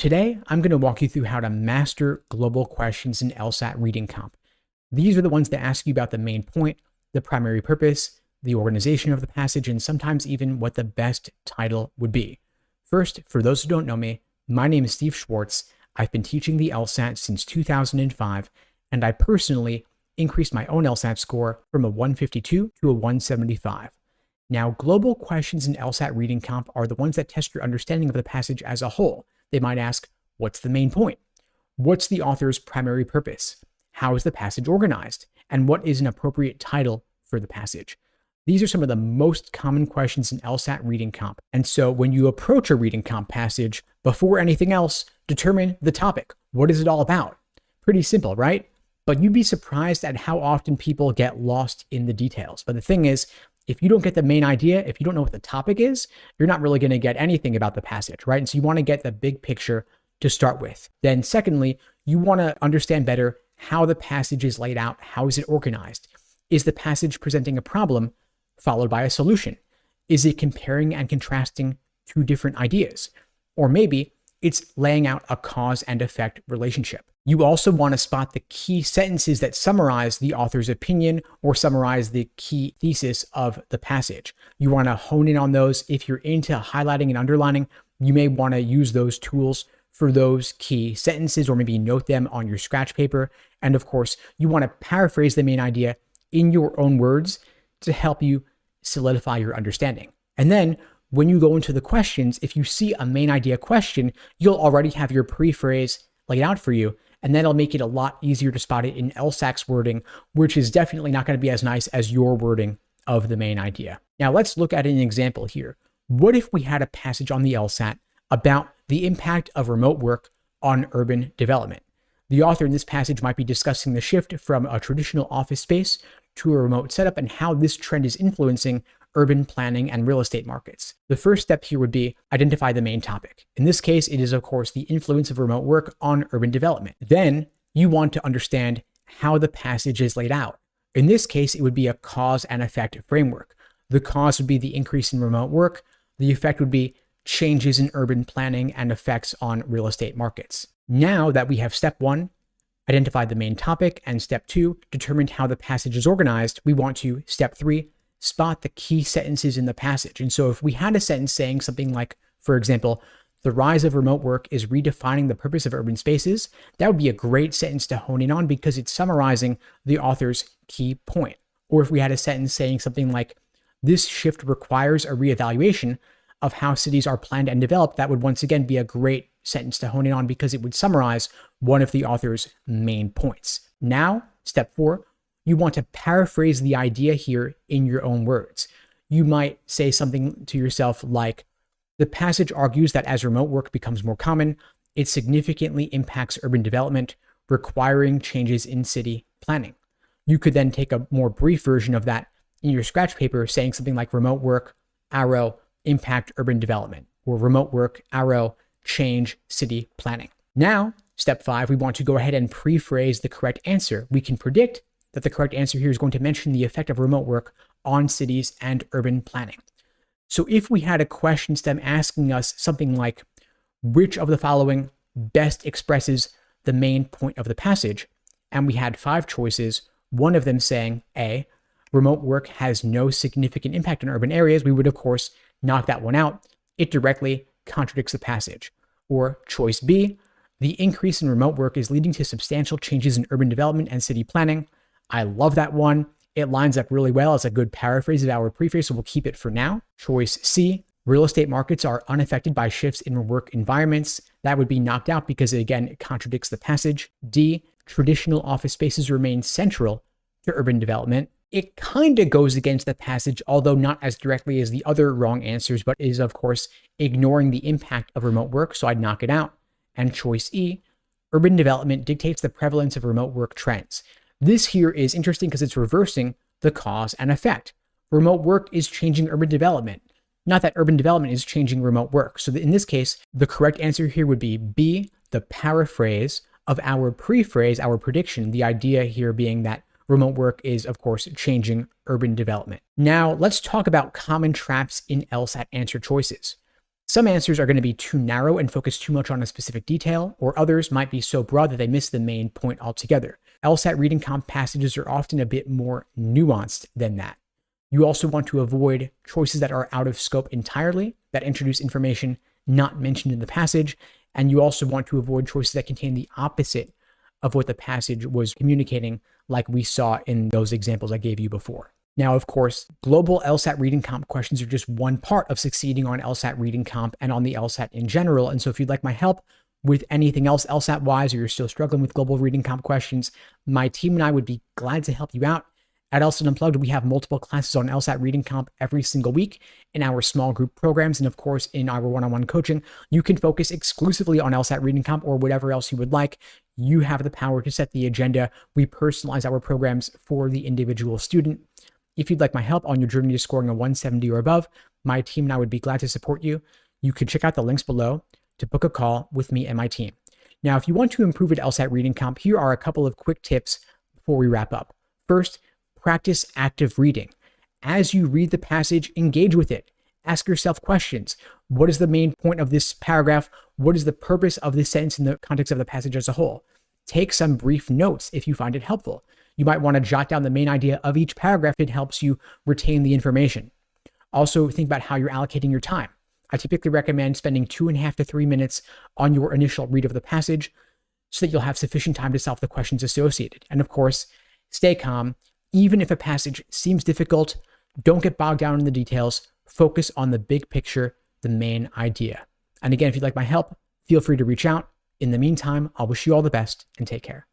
Today, I'm going to walk you through how to master global questions in LSAT reading comp. These are the ones that ask you about the main point, the primary purpose, the organization of the passage, and sometimes even what the best title would be. First, for those who don't know me, my name is Steve Schwartz. I've been teaching the LSAT since 2005, and I personally increased my own LSAT score from a 152 to a 175. Now, global questions in LSAT reading comp are the ones that test your understanding of the passage as a whole. They might ask, what's the main point? What's the author's primary purpose? How is the passage organized? And what is an appropriate title for the passage? These are some of the most common questions in LSAT reading comp. And so when you approach a reading comp passage, before anything else, determine the topic. What is it all about? Pretty simple, right? But you'd be surprised at how often people get lost in the details. But the thing is, if you don't get the main idea, if you don't know what the topic is, you're not really going to get anything about the passage, right? And so you want to get the big picture to start with. Then secondly, you want to understand better how the passage is laid out. How is it organized? Is the passage presenting a problem followed by a solution? Is it comparing and contrasting two different ideas? Or maybe it's laying out a cause and effect relationship. You also want to spot the key sentences that summarize the author's opinion or summarize the key thesis of the passage. You want to hone in on those. If you're into highlighting and underlining, you may want to use those tools for those key sentences, or maybe note them on your scratch paper. And of course, you want to paraphrase the main idea in your own words to help you solidify your understanding. And then when you go into the questions, if you see a main idea question, you'll already have your pre-phrase laid out for you, and that'll make it a lot easier to spot it in LSAC's wording, which is definitely not going to be as nice as your wording of the main idea. Now let's look at an example here. What if we had a passage on the LSAT about the impact of remote work on urban development? The author in this passage might be discussing the shift from a traditional office space to a remote setup and how this trend is influencing urban planning and real estate markets. The first step here would be identify the main topic. In this case, it is, of course, the influence of remote work on urban development. Then you want to understand how the passage is laid out. In this case, it would be a cause and effect framework. The cause would be the increase in remote work. The effect would be changes in urban planning and effects on real estate markets. Now that we have step one, identified the main topic, and step two, determined how the passage is organized, we want to, step three, spot the key sentences in the passage. And so if we had a sentence saying something like, for example, the rise of remote work is redefining the purpose of urban spaces, that would be a great sentence to hone in on because it's summarizing the author's key point. Or if we had a sentence saying something like, this shift requires a reevaluation of how cities are planned and developed, that would once again be a great sentence to hone in on because it would summarize one of the author's main points. Now, step four, you want to paraphrase the idea here in your own words. You might say something to yourself like, the passage argues that as remote work becomes more common, it significantly impacts urban development, requiring changes in city planning. You could then take a more brief version of that in your scratch paper, saying something like remote work, arrow, impact urban development, or remote work, arrow, change city planning. Now, step five, we want to go ahead and pre-phrase the correct answer. We can predict that the correct answer here is going to mention the effect of remote work on cities and urban planning. So if we had a question stem asking us something like, which of the following best expresses the main point of the passage? And we had five choices, one of them saying A, remote work has no significant impact on urban areas, we would of course knock that one out. It directly contradicts the passage. Or choice B, the increase in remote work is leading to substantial changes in urban development and city planning. I love that one. It lines up really well as a good paraphrase of our preface, so we'll keep it for now. Choice C, real estate markets are unaffected by shifts in work environments. That would be knocked out because, again, it contradicts the passage. D, traditional office spaces remain central to urban development. It kind of goes against the passage, although not as directly as the other wrong answers, but is, of course, ignoring the impact of remote work, so I'd knock it out. And choice E, urban development dictates the prevalence of remote work trends. This here is interesting because it's reversing the cause and effect. Remote work is changing urban development, not that urban development is changing remote work. So in this case, the correct answer here would be B, the paraphrase of our pre-phrase, our prediction, the idea here being that remote work is, of course, changing urban development. Now, let's talk about common traps in LSAT answer choices. Some answers are going to be too narrow and focus too much on a specific detail, or others might be so broad that they miss the main point altogether. LSAT reading comp passages are often a bit more nuanced than that. You also want to avoid choices that are out of scope entirely, that introduce information not mentioned in the passage, and you also want to avoid choices that contain the opposite of what the passage was communicating, like we saw in those examples I gave you before. Now, of course, global LSAT reading comp questions are just one part of succeeding on LSAT reading comp and on the LSAT in general. And so if you'd like my help with anything else LSAT-wise, or you're still struggling with global reading comp questions, my team and I would be glad to help you out. At LSAT Unplugged, we have multiple classes on LSAT reading comp every single week in our small group programs. And of course, in our one-on-one coaching, you can focus exclusively on LSAT reading comp or whatever else you would like. You have the power to set the agenda. We personalize our programs for the individual student. If you'd like my help on your journey to scoring a 170 or above, my team and I would be glad to support you. You can check out the links below to book a call with me and my team. Now, if you want to improve at LSAT reading comp, here are a couple of quick tips before we wrap up. First, practice active reading. As you read the passage, engage with it. Ask yourself questions. What is the main point of this paragraph? What is the purpose of this sentence in the context of the passage as a whole? Take some brief notes if you find it helpful. You might want to jot down the main idea of each paragraph. It helps you retain the information. Also, think about how you're allocating your time. I typically recommend spending 2.5 to 3 minutes on your initial read of the passage so that you'll have sufficient time to solve the questions associated. And of course, stay calm. Even if a passage seems difficult, don't get bogged down in the details. Focus on the big picture, the main idea. And again, if you'd like my help, feel free to reach out. In the meantime, I'll wish you all the best and take care.